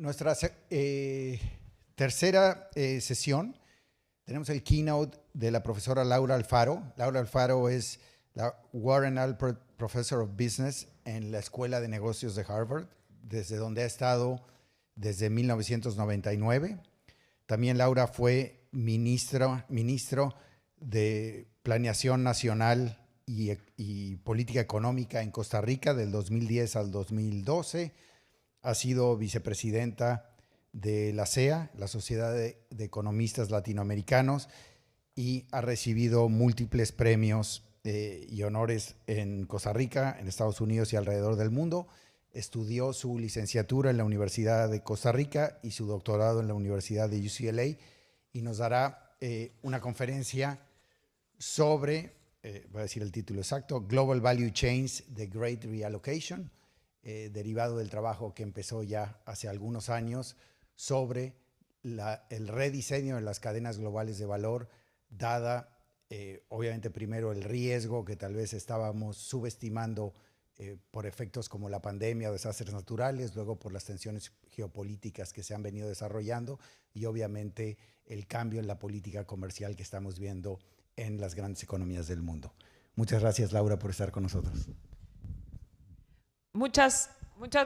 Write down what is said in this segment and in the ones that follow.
Nuestra tercera sesión, tenemos el keynote de la profesora Laura Alfaro. Laura Alfaro es la Warren Alpert Professor of Business en la Escuela de Negocios de Harvard, desde donde ha estado desde 1999. También Laura fue ministro de Planeación Nacional y Política Económica en Costa Rica del 2010 al 2012. Ha sido vicepresidenta de la SEA, la Sociedad de Economistas Latinoamericanos, y ha recibido múltiples premios y honores en Costa Rica, en Estados Unidos y alrededor del mundo. Estudió su licenciatura en la Universidad de Costa Rica y su doctorado en la Universidad de UCLA, y nos dará una conferencia sobre, voy a decir el título exacto, Global Value Chains, The Great Reallocation, derivado del trabajo que empezó ya hace algunos años sobre el rediseño de las cadenas globales de valor, dada obviamente primero el riesgo que tal vez estábamos subestimando por efectos como la pandemia o desastres naturales, luego por las tensiones geopolíticas que se han venido desarrollando y obviamente el cambio en la política comercial que estamos viendo en las grandes economías del mundo. Muchas gracias, Laura, por estar con nosotros. Muchas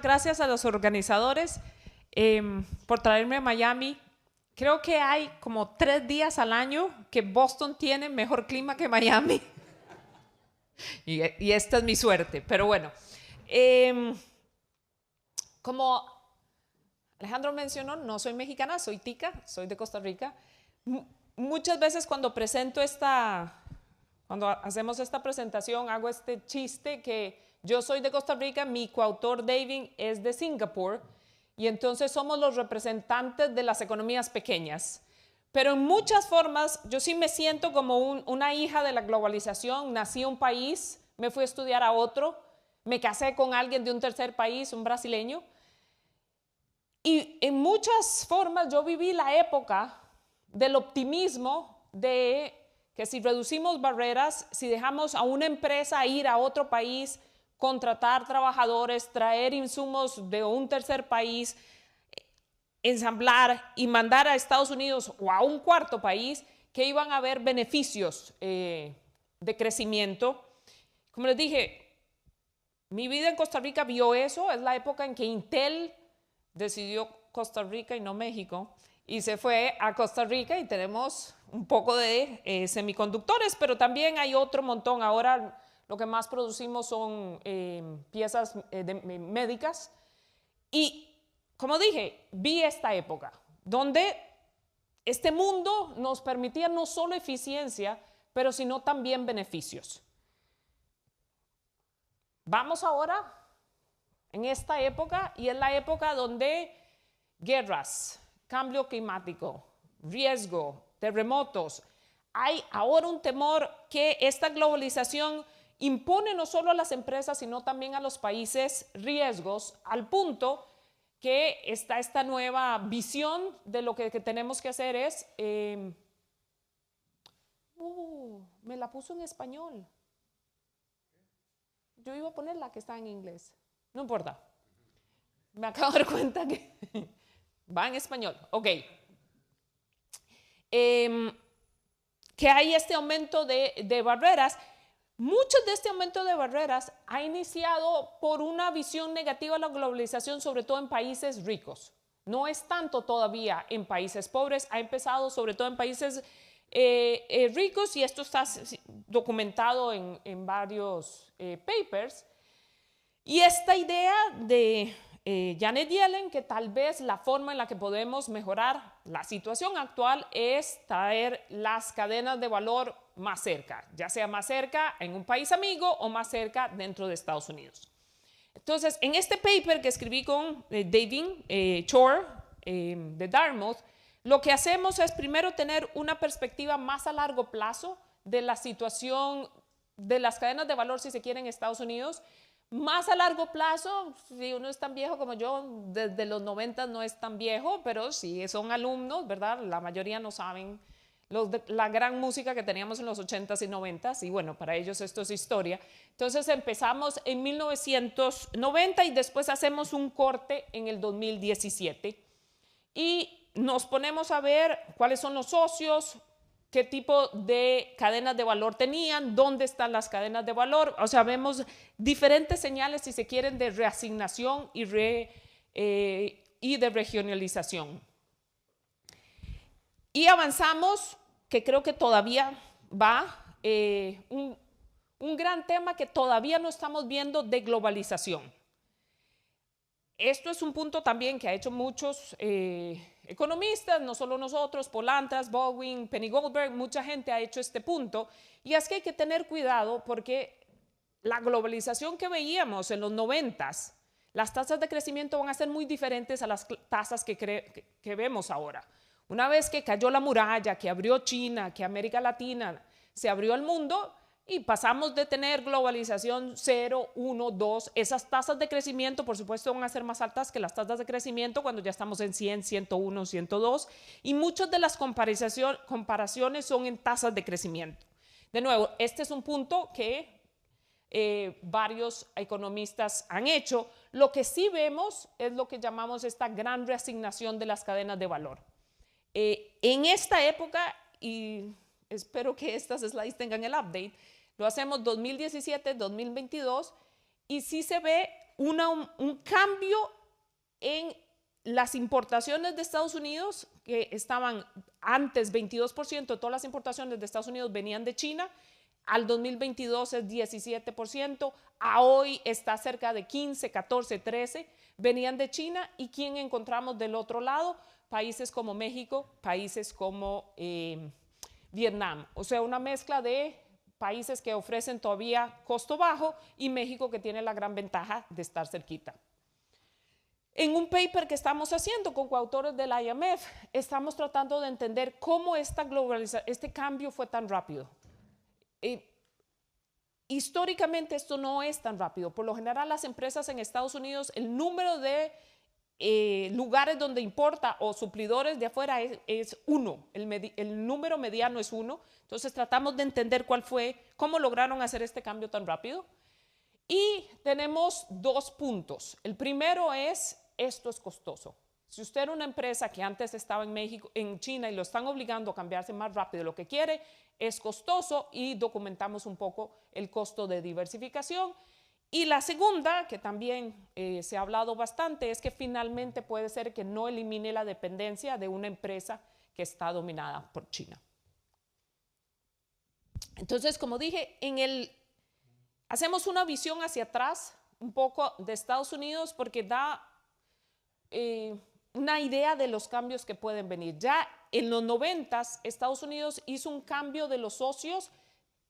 gracias a los organizadores por traerme a Miami. Creo que hay como 3 días al año que Boston tiene mejor clima que Miami. y esta es mi suerte. Pero bueno, como Alejandro mencionó, no soy mexicana, soy tica, soy de Costa Rica. Muchas veces cuando hacemos esta presentación, hago este chiste que yo soy de Costa Rica, mi coautor David es de Singapur, y entonces somos los representantes de las economías pequeñas. Pero en muchas formas, yo sí me siento como una hija de la globalización. Nací en un país, me fui a estudiar a otro, me casé con alguien de un tercer país, un brasileño. Y en muchas formas yo viví la época del optimismo de que si reducimos barreras, si dejamos a una empresa ir a otro país, contratar trabajadores, traer insumos de un tercer país, ensamblar y mandar a Estados Unidos o a un cuarto país, que iban a haber beneficios de crecimiento. Como les dije, mi vida en Costa Rica vio eso. Es la época en que Intel decidió Costa Rica y no México, y se fue a Costa Rica y tenemos un poco de semiconductores, pero también hay otro montón. Ahora lo que más producimos son piezas médicas. Y como dije, vi esta época donde este mundo nos permitía no solo eficiencia, pero sino también beneficios. Vamos ahora en esta época, y es la época donde guerras, cambio climático, riesgo, terremotos. Hay ahora un temor que esta globalización impone no solo a las empresas, sino también a los países riesgos, al punto que está esta nueva visión de lo que tenemos que hacer es... me la puso en español. Yo iba a poner la que está en inglés. No importa. Me acabo de dar cuenta que va en español. Ok. Que hay este aumento de barreras. Mucho de este aumento de barreras ha iniciado por una visión negativa a la globalización, sobre todo en países ricos. No es tanto todavía en países pobres, ha empezado sobre todo en países ricos, y esto está documentado en varios papers. Y esta idea de Janet Yellen, que tal vez la forma en la que podemos mejorar la situación actual es traer las cadenas de valor más cerca, ya sea más cerca en un país amigo o más cerca dentro de Estados Unidos. Entonces, en este paper que escribí con David Chor de Dartmouth, lo que hacemos es primero tener una perspectiva más a largo plazo de la situación de las cadenas de valor, si se quiere, en Estados Unidos. Más a largo plazo, si uno es tan viejo como yo, desde los 90 no es tan viejo, pero si son alumnos, ¿verdad? La mayoría no saben la gran música que teníamos en los 80s y 90s, y bueno, para ellos esto es historia. Entonces empezamos en 1990 y después hacemos un corte en el 2017 y nos ponemos a ver cuáles son los socios, qué tipo de cadenas de valor tenían, dónde están las cadenas de valor. O sea, vemos diferentes señales, si se quieren, de reasignación y de regionalización. Y avanzamos, que creo que todavía va, un gran tema que todavía no estamos viendo de globalización. Esto es un punto también que ha hecho muchos economistas, no solo nosotros, Polantras, Baldwin, Penny Goldberg, mucha gente ha hecho este punto, y es que hay que tener cuidado porque la globalización que veíamos en los 90s, las tasas de crecimiento van a ser muy diferentes a las tasas que vemos ahora. Una vez que cayó la muralla, que abrió China, que América Latina se abrió al mundo y pasamos de tener globalización 0, 1, 2, esas tasas de crecimiento por supuesto van a ser más altas que las tasas de crecimiento cuando ya estamos en 100, 101, 102 y muchas de las comparaciones son en tasas de crecimiento. De nuevo, este es un punto que varios economistas han hecho. Lo que sí vemos es lo que llamamos esta gran reasignación de las cadenas de valor. En esta época, y espero que estas slides tengan el update, lo hacemos 2017, 2022, y sí se ve un cambio en las importaciones de Estados Unidos, que estaban antes 22% de todas las importaciones de Estados Unidos venían de China, al 2022 es 17%, a hoy está cerca de 15, 14, 13, venían de China, y ¿quién encontramos del otro lado? Países como México, países como Vietnam, o sea, una mezcla de países que ofrecen todavía costo bajo y México que tiene la gran ventaja de estar cerquita. En un paper que estamos haciendo con coautores del IMF, estamos tratando de entender cómo este cambio fue tan rápido. Históricamente esto no es tan rápido. Por lo general las empresas en Estados Unidos, el número de lugares donde importa o suplidores de afuera es uno, el número mediano es uno. Entonces tratamos de entender cómo lograron hacer este cambio tan rápido. Y tenemos dos puntos. El primero es, esto es costoso. Si usted era una empresa que antes estaba en China y lo están obligando a cambiarse más rápido de lo que quiere, es costoso, y documentamos un poco el costo de diversificación. Y la segunda, que también se ha hablado bastante, es que finalmente puede ser que no elimine la dependencia de una empresa que está dominada por China. Entonces, como dije, hacemos una visión hacia atrás un poco de Estados Unidos porque da una idea de los cambios que pueden venir. Ya en los 90s, Estados Unidos hizo un cambio de los socios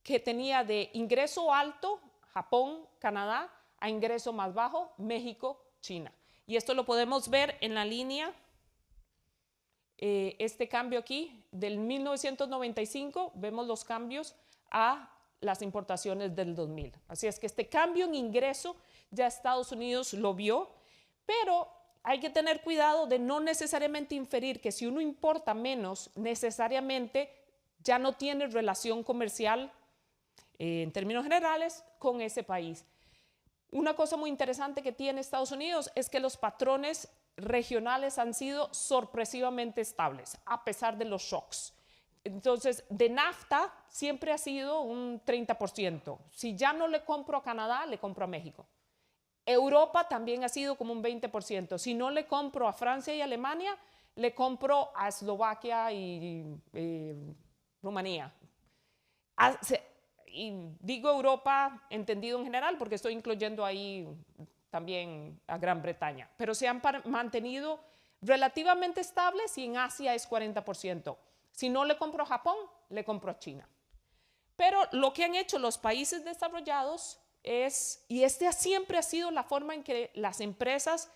que tenía de ingreso alto, Japón, Canadá, a ingreso más bajo, México, China. Y esto lo podemos ver en la línea, este cambio aquí, del 1995, vemos los cambios a las importaciones del 2000. Así es que este cambio en ingreso ya Estados Unidos lo vio, pero hay que tener cuidado de no necesariamente inferir que si uno importa menos, necesariamente ya no tiene relación comercial en términos generales con ese país. Una cosa muy interesante que tiene Estados Unidos es que los patrones regionales han sido sorpresivamente estables a pesar de los shocks. Entonces, de NAFTA siempre ha sido un 30%. Si ya no le compro a Canadá, le compro a México. Europa también ha sido como un 20%. Si no le compro a Francia y Alemania, le compro a Eslovaquia y Rumanía. Y digo Europa entendido en general porque estoy incluyendo ahí también a Gran Bretaña, pero se han mantenido relativamente estables, y en Asia es 40%. Si no le compro a Japón, le compro a China. Pero lo que han hecho los países desarrollados y siempre ha sido la forma en que las empresas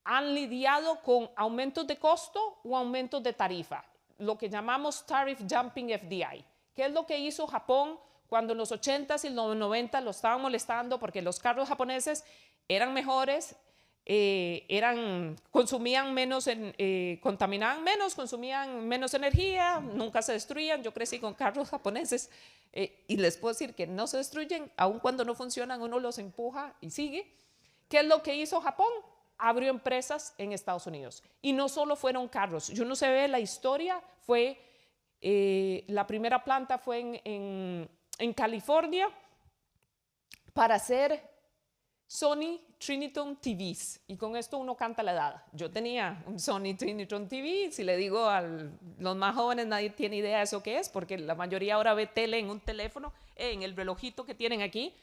han lidiado con aumentos de costo o aumentos de tarifa, lo que llamamos Tariff Jumping FDI. ¿Qué es lo que hizo Japón cuando en los 80s y los 90s lo estaban molestando porque los carros japoneses eran mejores, consumían menos, contaminaban menos, consumían menos energía, nunca se destruían. Yo crecí con carros japoneses y les puedo decir que no se destruyen, aun cuando no funcionan, uno los empuja y sigue. ¿Qué es lo que hizo Japón? Abrió empresas en Estados Unidos. Y no solo fueron carros. Si uno se ve la historia, la primera planta fue en California para hacer Sony Triniton TVs. Y con esto uno canta la edad. Yo tenía un Sony Triniton TV. Si le digo a los más jóvenes, nadie tiene idea de eso qué es, porque la mayoría ahora ve tele en un teléfono, en el relojito que tienen aquí.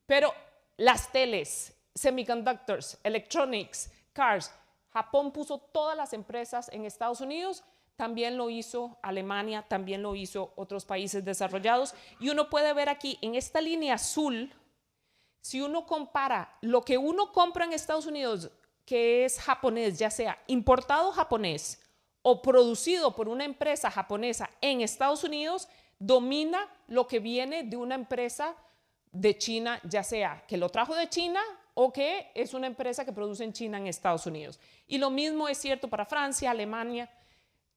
Pero las teles, semiconductors, electronics, cars, Japón puso todas las empresas en Estados Unidos. También lo hizo Alemania, también lo hizo otros países desarrollados. Y uno puede ver aquí en esta línea azul, si uno compara lo que uno compra en Estados Unidos, que es japonés, ya sea importado japonés o producido por una empresa japonesa en Estados Unidos, domina lo que viene de una empresa de China, ya sea que lo trajo de China o que es una empresa que produce en China en Estados Unidos. Y lo mismo es cierto para Francia, Alemania.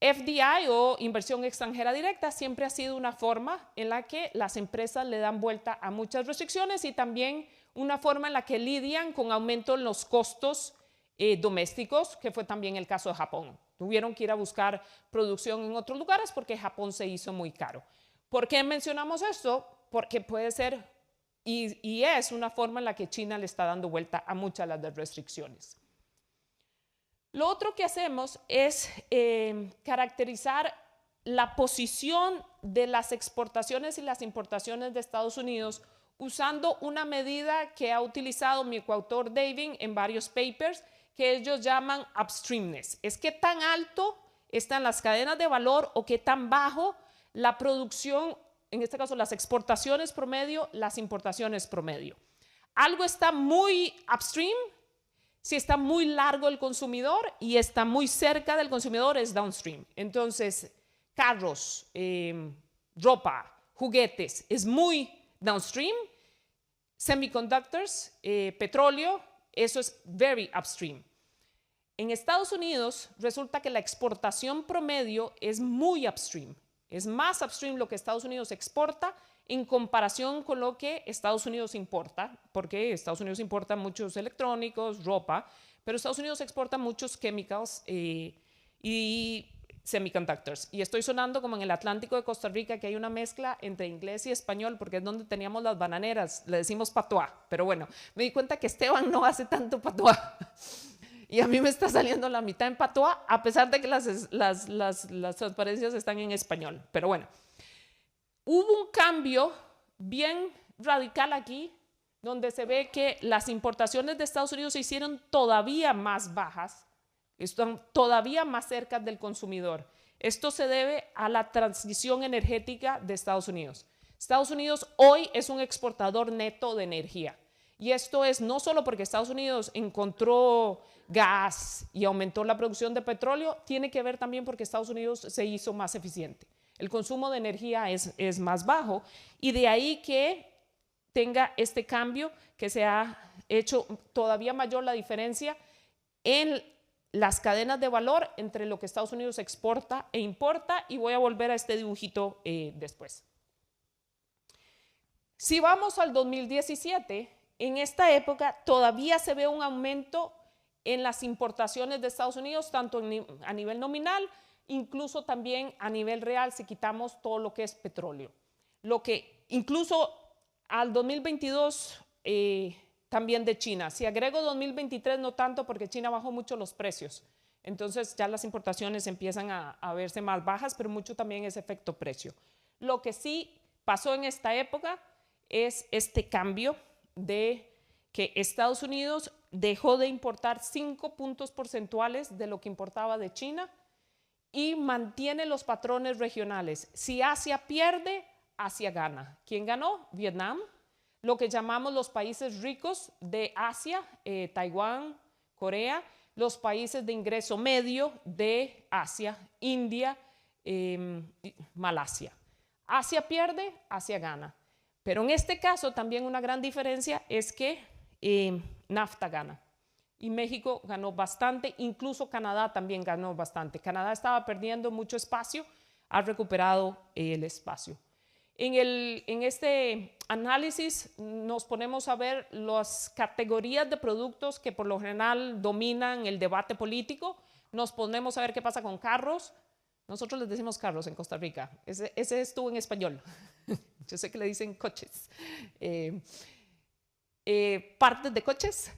FDI o inversión extranjera directa siempre ha sido una forma en la que las empresas le dan vuelta a muchas restricciones y también una forma en la que lidian con aumento en los costos domésticos, que fue también el caso de Japón. Tuvieron que ir a buscar producción en otros lugares porque Japón se hizo muy caro. ¿Por qué mencionamos esto? Porque puede ser y es una forma en la que China le está dando vuelta a muchas de las restricciones. Lo otro que hacemos es caracterizar la posición de las exportaciones y las importaciones de Estados Unidos usando una medida que ha utilizado mi coautor David en varios papers, que ellos llaman upstreamness. Es qué tan alto están las cadenas de valor o qué tan bajo la producción, en este caso las exportaciones promedio, las importaciones promedio. Algo está muy upstream, si está muy largo el consumidor y está muy cerca del consumidor es downstream. Entonces, carros, ropa, juguetes es muy downstream. Semiconductors, petróleo, eso es very upstream. En Estados Unidos resulta que la exportación promedio es muy upstream. Es más upstream lo que Estados Unidos exporta en comparación con lo que Estados Unidos importa, porque Estados Unidos importa muchos electrónicos, ropa, pero Estados Unidos exporta muchos chemicals y semiconductors. Y estoy sonando como en el Atlántico de Costa Rica, que hay una mezcla entre inglés y español, porque es donde teníamos las bananeras, le decimos patois, pero bueno, me di cuenta que Esteban no hace tanto patois. Y a mí me está saliendo la mitad en patois, a pesar de que las transparencias están en español. Pero bueno, hubo un cambio bien radical aquí, donde se ve que las importaciones de Estados Unidos se hicieron todavía más bajas, están todavía más cerca del consumidor. Esto se debe a la transición energética de Estados Unidos. Estados Unidos hoy es un exportador neto de energía. Y esto es no solo porque Estados Unidos encontró gas y aumentó la producción de petróleo, tiene que ver también porque Estados Unidos se hizo más eficiente. El consumo de energía es más bajo y de ahí que tenga este cambio, que se ha hecho todavía mayor la diferencia en las cadenas de valor entre lo que Estados Unidos exporta e importa, y voy a volver a este dibujito después. Si vamos al 2017, en esta época todavía se ve un aumento en las importaciones de Estados Unidos, tanto a nivel nominal, incluso también a nivel real, si quitamos todo lo que es petróleo. Lo que incluso al 2022 también de China. Si agrego 2023 no tanto porque China bajó mucho los precios. Entonces ya las importaciones empiezan a verse más bajas, pero mucho también es efecto precio. Lo que sí pasó en esta época es este cambio de que Estados Unidos dejó de importar 5 puntos porcentuales de lo que importaba de China y mantiene los patrones regionales. Si Asia pierde, Asia gana. ¿Quién ganó? Vietnam. Lo que llamamos los países ricos de Asia, Taiwán, Corea, los países de ingreso medio de Asia, India, Malasia. Asia pierde, Asia gana. Pero en este caso también una gran diferencia es que NAFTA gana. y México ganó bastante, incluso Canadá también ganó bastante. Canadá estaba perdiendo mucho espacio, ha recuperado el espacio. En este análisis nos ponemos a ver las categorías de productos que por lo general dominan el debate político. Nos ponemos a ver qué pasa con carros. Nosotros les decimos carros en Costa Rica. Ese estuvo en español. Yo sé que le dicen coches. Partes de coches,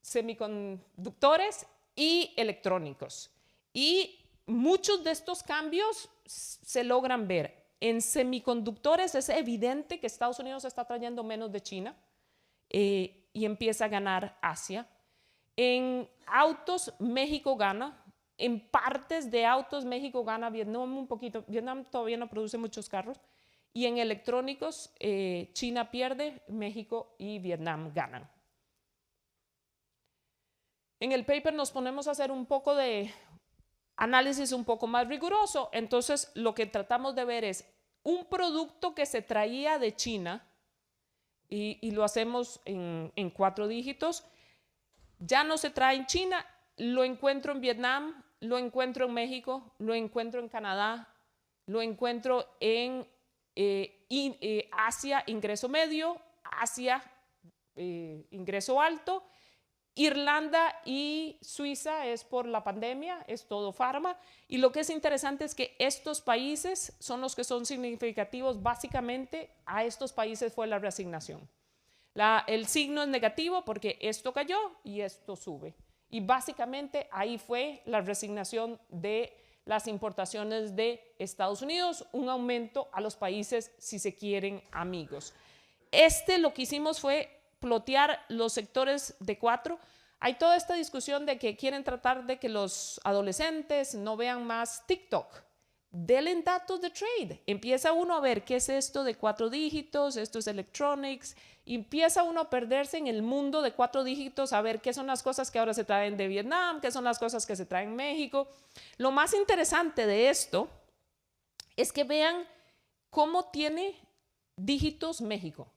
semiconductores y electrónicos. Y muchos de estos cambios se logran ver. En semiconductores es evidente que Estados Unidos está trayendo menos de China y empieza a ganar Asia. En autos, México gana. En partes de autos, México gana, Vietnam un poquito. Vietnam todavía no produce muchos carros. Y en electrónicos, China pierde, México y Vietnam ganan. En el paper nos ponemos a hacer un poco de análisis un poco más riguroso. Entonces, lo que tratamos de ver es un producto que se traía de China, y lo hacemos en 4 dígitos, ya no se trae en China, lo encuentro en Vietnam, lo encuentro en México, lo encuentro en Canadá, lo encuentro en Asia, ingreso medio, Asia, ingreso alto, Irlanda y Suiza es por la pandemia, es todo farma. Y lo que es interesante es que estos países son los que son significativos. Básicamente a estos países fue la reasignación. El signo es negativo porque esto cayó y esto sube. Y básicamente ahí fue la reasignación de las importaciones de Estados Unidos, un aumento a los países, si se quieren, amigos. Lo que hicimos fue plotear los sectores de 4. Hay toda esta discusión de que quieren tratar de que los adolescentes no vean más TikTok. Denle datos de trade. Empieza uno a ver qué es esto de 4 dígitos, esto es electronics. Empieza uno a perderse en el mundo de 4 dígitos, a ver qué son las cosas que ahora se traen de Vietnam, qué son las cosas que se traen en México. Lo más interesante de esto es que vean cómo tiene dígitos México.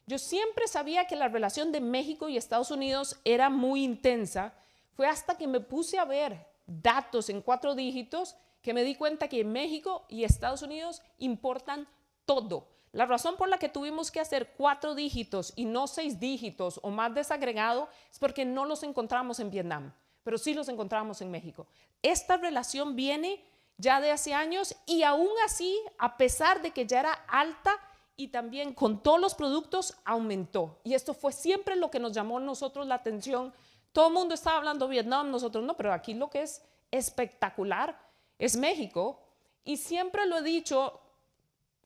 Yo siempre sabía que la relación de México y Estados Unidos era muy intensa. Fue hasta que me puse a ver datos en 4 dígitos que me di cuenta que México y Estados Unidos importan todo. La razón por la que tuvimos que hacer 4 dígitos y no 6 dígitos o más desagregado es porque no los encontramos en Vietnam, pero sí los encontramos en México. Esta relación viene ya de hace años y aún así, a pesar de que ya era alta, y también con todos los productos aumentó. Y esto fue siempre lo que nos llamó a nosotros la atención. Todo el mundo estaba hablando de Vietnam, nosotros no, pero aquí lo que es espectacular es México. Y siempre lo he dicho,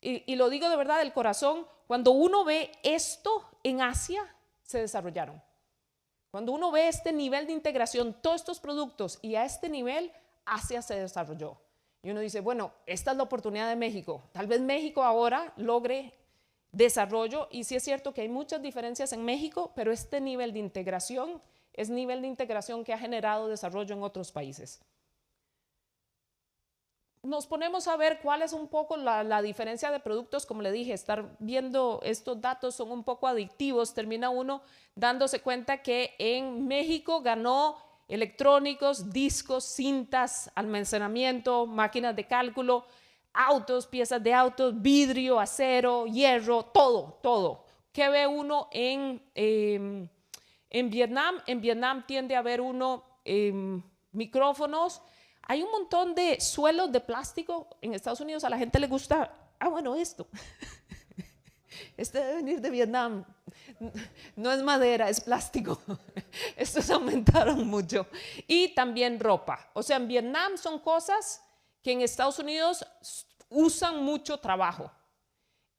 y lo digo de verdad del corazón, cuando uno ve esto en Asia, se desarrollaron. Cuando uno ve este nivel de integración, todos estos productos, y a este nivel, Asia se desarrolló. Y uno dice, bueno, esta es la oportunidad de México. Tal vez México ahora logre desarrollo, y sí es cierto que hay muchas diferencias en México, pero este nivel de integración es nivel de integración que ha generado desarrollo en otros países. Nos ponemos a ver cuál es un poco la diferencia de productos. Como le dije, estar viendo estos datos son un poco adictivos. Termina uno dándose cuenta que en México ganó electrónicos, discos, cintas, almacenamiento, máquinas de cálculo, autos, piezas de autos, vidrio, acero, hierro, todo. ¿Qué ve uno en Vietnam? En Vietnam tiende a ver uno micrófonos. Hay un montón de suelos de plástico. En Estados Unidos a la gente le gusta, bueno, esto. Este debe venir de Vietnam. No es madera, es plástico. Estos aumentaron mucho. Y también ropa. O sea, en Vietnam son cosas que en Estados Unidos usan mucho trabajo.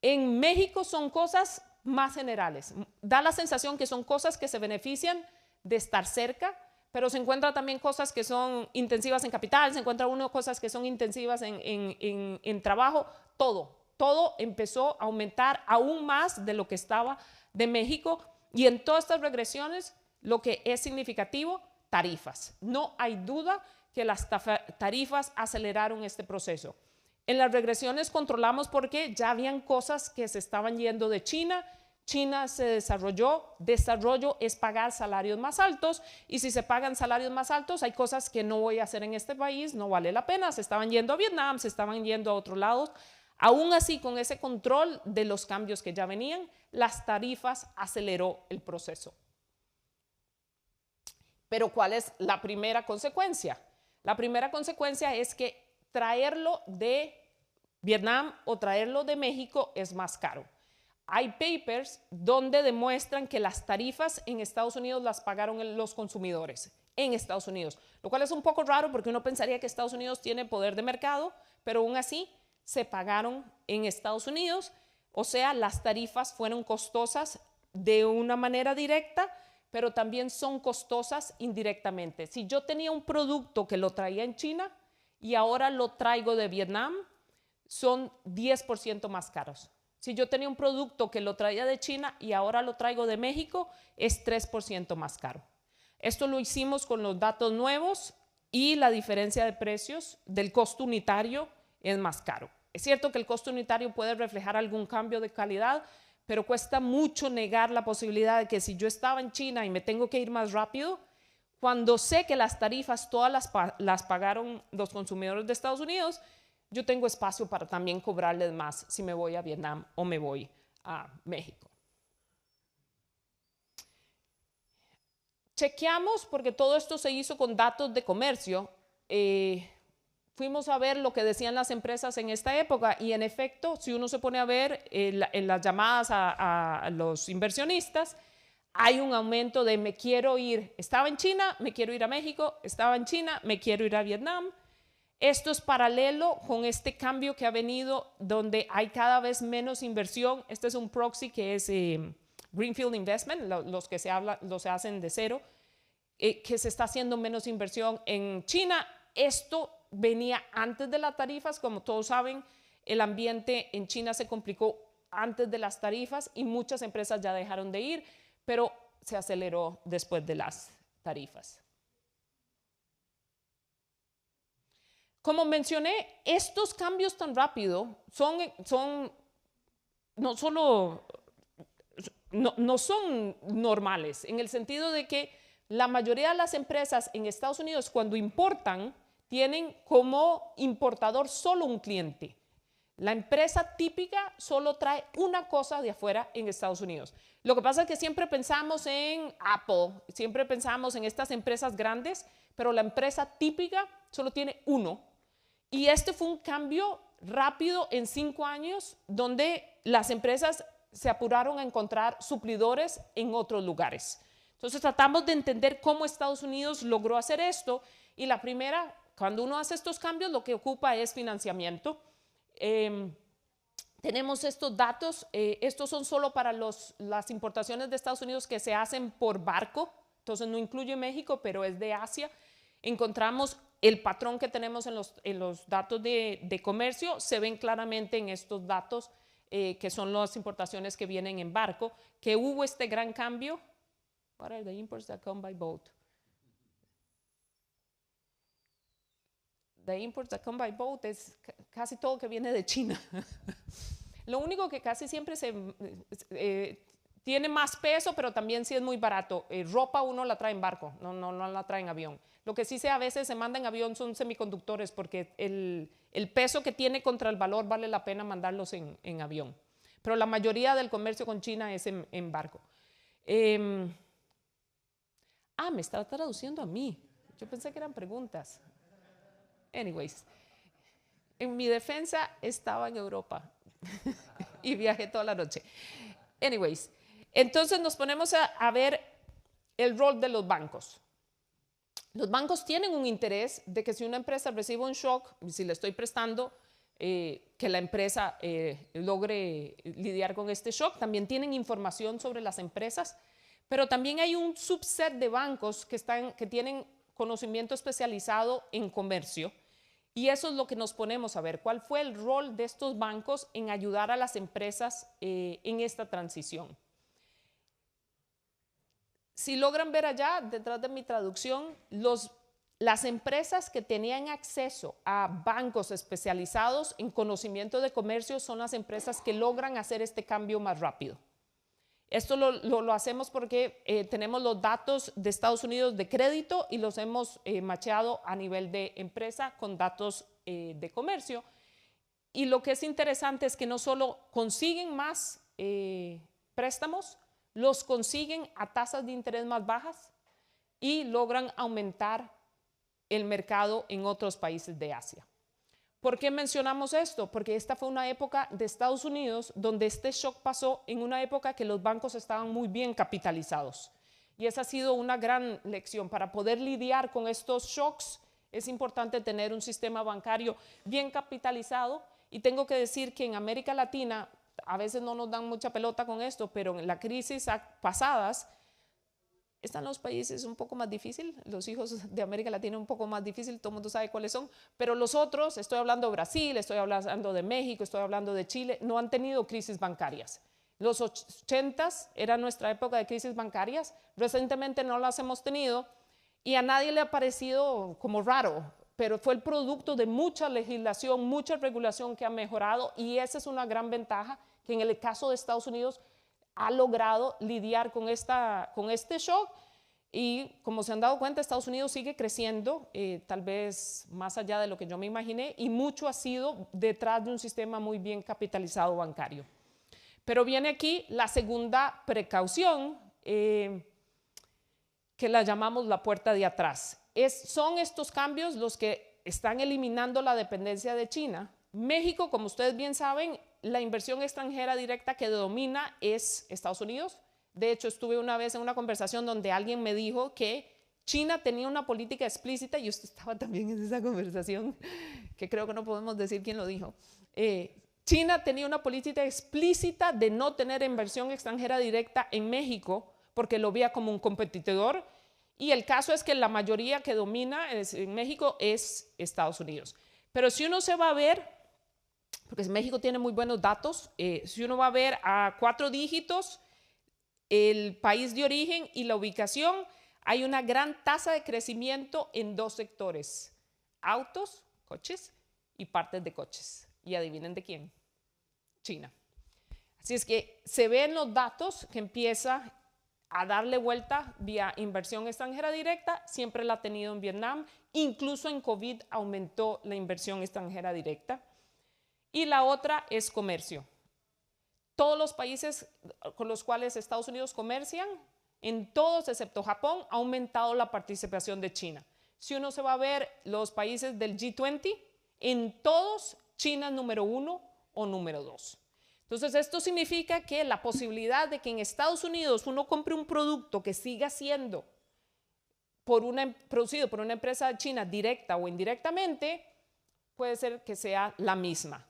En México son cosas más generales. Da la sensación que son cosas que se benefician de estar cerca, pero se encuentra también cosas que son intensivas en capital, se encuentra uno cosas que son intensivas en trabajo, todo empezó a aumentar aún más de lo que estaba de México. Y en todas estas regresiones, lo que es significativo, tarifas. No hay duda que las tarifas aceleraron este proceso. En las regresiones controlamos porque ya habían cosas que se estaban yendo de China. China se desarrolló, desarrollo es pagar salarios más altos, y si se pagan salarios más altos, hay cosas que no voy a hacer en este país, no vale la pena, se estaban yendo a Vietnam, se estaban yendo a otros lados. Aún así, con ese control de los cambios que ya venían, las tarifas aceleró el proceso. Pero ¿cuál es la primera consecuencia? La primera consecuencia es que traerlo de Vietnam o traerlo de México es más caro. Hay papers donde demuestran que las tarifas en Estados Unidos las pagaron los consumidores en Estados Unidos, lo cual es un poco raro porque uno pensaría que Estados Unidos tiene poder de mercado, pero aún así se pagaron en Estados Unidos, o sea, las tarifas fueron costosas de una manera directa, pero también son costosas indirectamente. Si yo tenía un producto que lo traía en China y ahora lo traigo de Vietnam, son 10% más caros. Si yo tenía un producto que lo traía de China y ahora lo traigo de México, es 3% más caro. Esto lo hicimos con los datos nuevos y la diferencia de precios del costo unitario es más caro. Es cierto que el costo unitario puede reflejar algún cambio de calidad, pero cuesta mucho negar la posibilidad de que si yo estaba en China y me tengo que ir más rápido, cuando sé que las tarifas todas las pagaron los consumidores de Estados Unidos, yo tengo espacio para también cobrarles más si me voy a Vietnam o me voy a México. Chequeamos, porque todo esto se hizo con datos de comercio, fuimos a ver lo que decían las empresas en esta época y en efecto, si uno se pone a ver en las llamadas a los inversionistas, hay un aumento de me quiero ir, estaba en China, me quiero ir a México, estaba en China, me quiero ir a Vietnam. Esto es paralelo con este cambio que ha venido donde hay cada vez menos inversión. Este es un proxy que es Greenfield Investment, los que se hacen de cero, que se está haciendo menos inversión en China. Esto venía antes de las tarifas, como todos saben, el ambiente en China se complicó antes de las tarifas y muchas empresas ya dejaron de ir, pero se aceleró después de las tarifas. Como mencioné, estos cambios tan rápidos no son normales, en el sentido de que la mayoría de las empresas en Estados Unidos, cuando importan, tienen como importador solo un cliente. La empresa típica solo trae una cosa de afuera en Estados Unidos. Lo que pasa es que siempre pensamos en Apple, siempre pensamos en estas empresas grandes, pero la empresa típica solo tiene uno. Y este fue un cambio rápido en 5 años, donde las empresas se apuraron a encontrar suplidores en otros lugares. Entonces tratamos de entender cómo Estados Unidos logró hacer esto, y la primera, cuando uno hace estos cambios, lo que ocupa es financiamiento. Tenemos estos datos, estos son solo para las importaciones de Estados Unidos que se hacen por barco, entonces no incluye México, pero es de Asia. Encontramos el patrón que tenemos en los datos de comercio, se ven claramente en estos datos que son las importaciones que vienen en barco, que hubo este gran cambio. What are the imports that come by boat? The imports that come by boat es casi todo que viene de China. Lo único que casi siempre tiene más peso, pero también sí es muy barato. Ropa uno la trae en barco, no la trae en avión. Lo que sí a veces se manda en avión son semiconductores, porque el peso que tiene contra el valor vale la pena mandarlos en avión. Pero la mayoría del comercio con China es en barco. Me estaba traduciendo a mí. Yo pensé que eran preguntas. Anyways, en mi defensa estaba en Europa y viajé toda la noche. Anyways, entonces nos ponemos a ver el rol de los bancos. Los bancos tienen un interés de que si una empresa recibe un shock, si le estoy prestando, que la empresa logre lidiar con este shock. También tienen información sobre las empresas, pero también hay un subset de bancos que tienen conocimiento especializado en comercio, y eso es lo que nos ponemos a ver. ¿Cuál fue el rol de estos bancos en ayudar a las empresas en esta transición? Si logran ver allá, detrás de mi traducción, las empresas que tenían acceso a bancos especializados en conocimiento de comercio son las empresas que logran hacer este cambio más rápido. Esto lo hacemos porque tenemos los datos de Estados Unidos de crédito y los hemos macheado a nivel de empresa con datos de comercio. Y lo que es interesante es que no solo consiguen más préstamos, los consiguen a tasas de interés más bajas y logran aumentar el mercado en otros países de Asia. ¿Por qué mencionamos esto? Porque esta fue una época de Estados Unidos donde este shock pasó en una época que los bancos estaban muy bien capitalizados. Y esa ha sido una gran lección. Para poder lidiar con estos shocks es importante tener un sistema bancario bien capitalizado. Y tengo que decir que en América Latina, a veces no nos dan mucha pelota con esto, pero en las crisis pasadas, están los países un poco más difíciles, los hijos de América Latina un poco más difícil, todo el mundo sabe cuáles son, pero los otros, estoy hablando de Brasil, estoy hablando de México, estoy hablando de Chile, no han tenido crisis bancarias. Los 80s era nuestra época de crisis bancarias, recientemente no las hemos tenido y a nadie le ha parecido como raro, pero fue el producto de mucha legislación, mucha regulación que ha mejorado y esa es una gran ventaja que en el caso de Estados Unidos ha logrado lidiar con este shock y como se han dado cuenta, Estados Unidos sigue creciendo, tal vez más allá de lo que yo me imaginé, y mucho ha sido detrás de un sistema muy bien capitalizado bancario. Pero viene aquí la segunda precaución, que la llamamos la puerta de atrás. Son estos cambios los que están eliminando la dependencia de China. México, como ustedes bien saben, la inversión extranjera directa que domina es Estados Unidos. De hecho, estuve una vez en una conversación donde alguien me dijo que China tenía una política explícita, y usted estaba también en esa conversación, que creo que no podemos decir quién lo dijo. China tenía una política explícita de no tener inversión extranjera directa en México porque lo veía como un competidor, y el caso es que la mayoría que domina en México es Estados Unidos. Pero si uno se va a ver, porque México tiene muy buenos datos, si uno va a ver a 4 dígitos el país de origen y la ubicación, hay una gran tasa de crecimiento en 2 sectores: autos, coches y partes de coches. Y adivinen de quién: China. Así es que se ven los datos que empieza a darle vuelta vía inversión extranjera directa, siempre la ha tenido en Vietnam, incluso en COVID aumentó la inversión extranjera directa. Y la otra es comercio. Todos los países con los cuales Estados Unidos comercian, en todos excepto Japón, ha aumentado la participación de China. Si uno se va a ver los países del G20, en todos China es número 1 o número 2. Entonces esto significa que la posibilidad de que en Estados Unidos uno compre un producto que siga siendo producido por una empresa china directa o indirectamente, puede ser que sea la misma.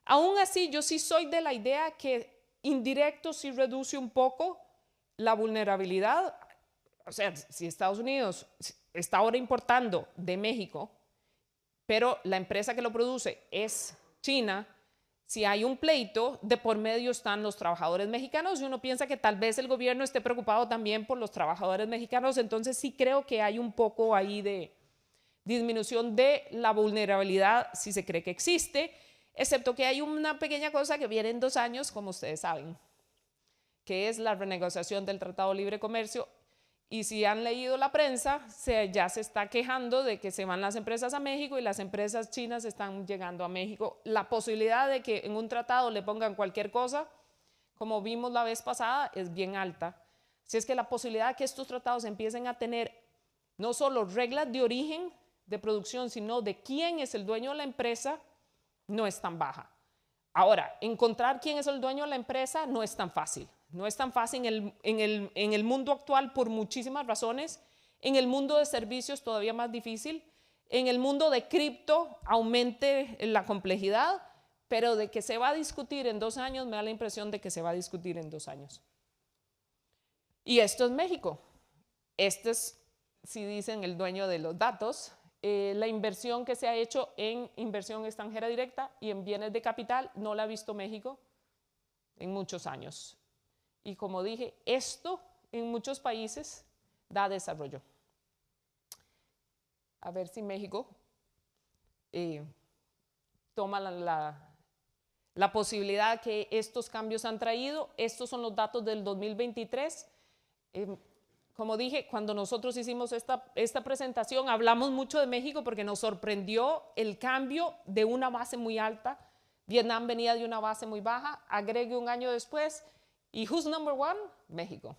Aún así, yo sí soy de la idea que indirecto sí reduce un poco la vulnerabilidad. O sea, si Estados Unidos está ahora importando de México, pero la empresa que lo produce es China, si hay un pleito, de por medio están los trabajadores mexicanos y uno piensa que tal vez el gobierno esté preocupado también por los trabajadores mexicanos. Entonces sí creo que hay un poco ahí de disminución de la vulnerabilidad si se cree que existe, excepto que hay una pequeña cosa que viene en 2 años, como ustedes saben, que es la renegociación del Tratado de Libre Comercio. Y si han leído la prensa, ya se está quejando de que se van las empresas a México y las empresas chinas están llegando a México. La posibilidad de que en un tratado le pongan cualquier cosa, como vimos la vez pasada, es bien alta. Así es que la posibilidad de que estos tratados empiecen a tener no solo reglas de origen de producción, sino de quién es el dueño de la empresa, no es tan baja. Ahora, encontrar quién es el dueño de la empresa no es tan fácil. No es tan fácil en el mundo actual por muchísimas razones. En el mundo de servicios todavía más difícil. En el mundo de cripto aumente la complejidad, pero de que se va a discutir en 2 años, me da la impresión de que se va a discutir en 2 años. Y esto es México. Este es, si dicen, el dueño de los datos. La inversión que se ha hecho en inversión extranjera directa y en bienes de capital no la ha visto México en muchos años. Y como dije, esto en muchos países da desarrollo. A ver si México toma la posibilidad que estos cambios han traído. Estos son los datos del 2023. Como dije, cuando nosotros hicimos esta presentación, hablamos mucho de México porque nos sorprendió el cambio de una base muy alta. Vietnam venía de una base muy baja, agregue un año después, ¿y who's number one? México,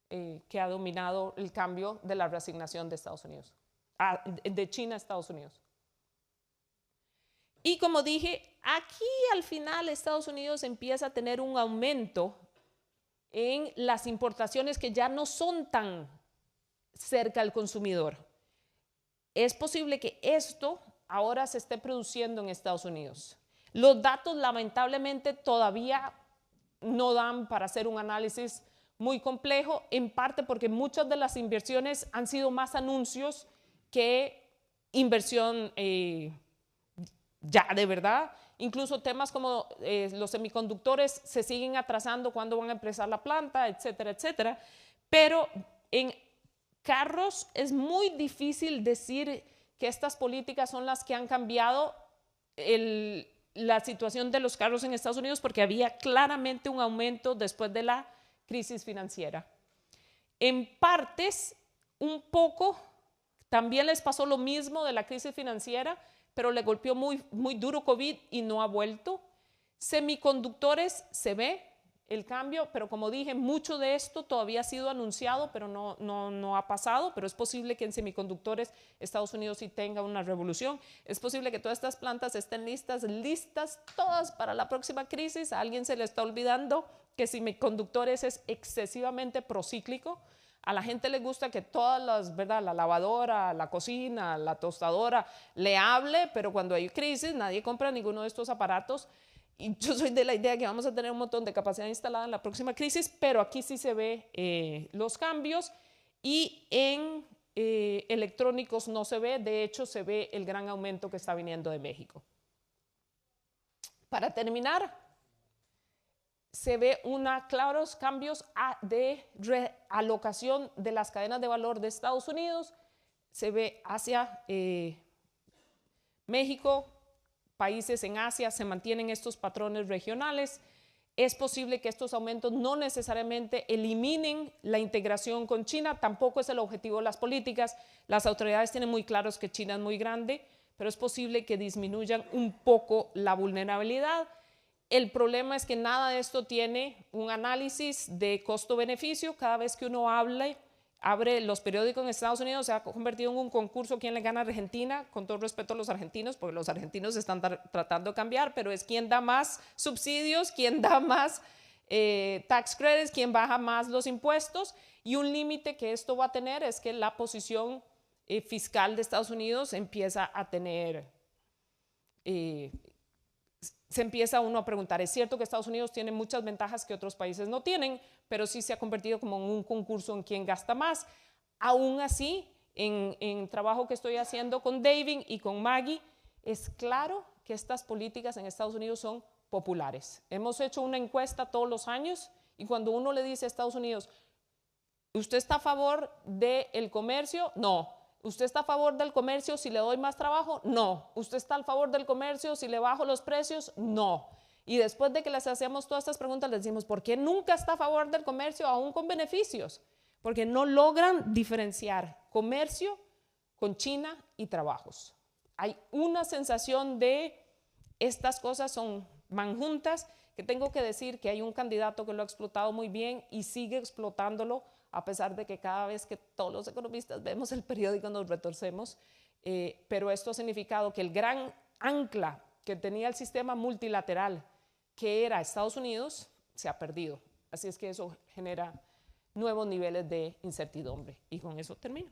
que ha dominado el cambio de la reasignación de Estados Unidos, de China a Estados Unidos. Y como dije, aquí al final Estados Unidos empieza a tener un aumento en las importaciones que ya no son tan cerca al consumidor. Es posible que esto ahora se esté produciendo en Estados Unidos. Los datos lamentablemente todavía no dan para hacer un análisis muy complejo, en parte porque muchas de las inversiones han sido más anuncios que inversión ya de verdad. Incluso temas como los semiconductores se siguen atrasando, cuándo van a empezar la planta, etcétera, etcétera. Pero en carros es muy difícil decir que estas políticas son las que han cambiado la situación de los carros en Estados Unidos, porque había claramente un aumento después de la crisis financiera. En partes, un poco, también les pasó lo mismo de la crisis financiera, pero le golpeó muy, muy duro COVID y no ha vuelto. Semiconductores se ve el cambio, pero como dije, mucho de esto todavía ha sido anunciado, pero no ha pasado, pero es posible que en semiconductores Estados Unidos sí tenga una revolución. Es posible que todas estas plantas estén listas todas para la próxima crisis. A alguien se le está olvidando que semiconductores es excesivamente procíclico. A la gente le gusta que todas las, ¿verdad? La lavadora, la cocina, la tostadora le hable, pero cuando hay crisis nadie compra ninguno de estos aparatos. Y yo soy de la idea que vamos a tener un montón de capacidad instalada en la próxima crisis, pero aquí sí se ve los cambios, y en electrónicos no se ve. De hecho, se ve el gran aumento que está viniendo de México. Para terminar, se ve claros cambios de realocación de las cadenas de valor de Estados Unidos. Se ve hacia México, países en Asia, se mantienen estos patrones regionales. Es posible que estos aumentos no necesariamente eliminen la integración con China, tampoco es el objetivo de las políticas. Las autoridades tienen muy claros que China es muy grande, pero es posible que disminuyan un poco la vulnerabilidad. El problema es que nada de esto tiene un análisis de costo-beneficio. Cada vez que uno abre los periódicos en Estados Unidos, se ha convertido en un concurso quién le gana a Argentina, con todo respeto a los argentinos, porque los argentinos están tratando de cambiar, pero es quién da más subsidios, quién da más tax credits, quién baja más los impuestos. Y un límite que esto va a tener es que la posición fiscal de Estados Unidos empieza a tener... se empieza uno a preguntar, es cierto que Estados Unidos tiene muchas ventajas que otros países no tienen, pero sí se ha convertido como en un concurso en quién gasta más. Aún así, en trabajo que estoy haciendo con David y con Maggie, es claro que estas políticas en Estados Unidos son populares. Hemos hecho una encuesta todos los años, y cuando uno le dice a Estados Unidos, ¿usted está a favor del comercio? No. ¿Usted está a favor del comercio si le doy más trabajo? No. ¿Usted está a favor del comercio si le bajo los precios? No. Y después de que les hacemos todas estas preguntas, les decimos, ¿por qué nunca está a favor del comercio aún con beneficios? Porque no logran diferenciar comercio con China y trabajos. Hay una sensación de estas cosas van juntas, que tengo que decir que hay un candidato que lo ha explotado muy bien y sigue explotándolo, a pesar de que cada vez que todos los economistas vemos el periódico nos retorcemos, pero esto ha significado que el gran ancla que tenía el sistema multilateral, que era Estados Unidos, se ha perdido. Así es que eso genera nuevos niveles de incertidumbre. Y con eso termino.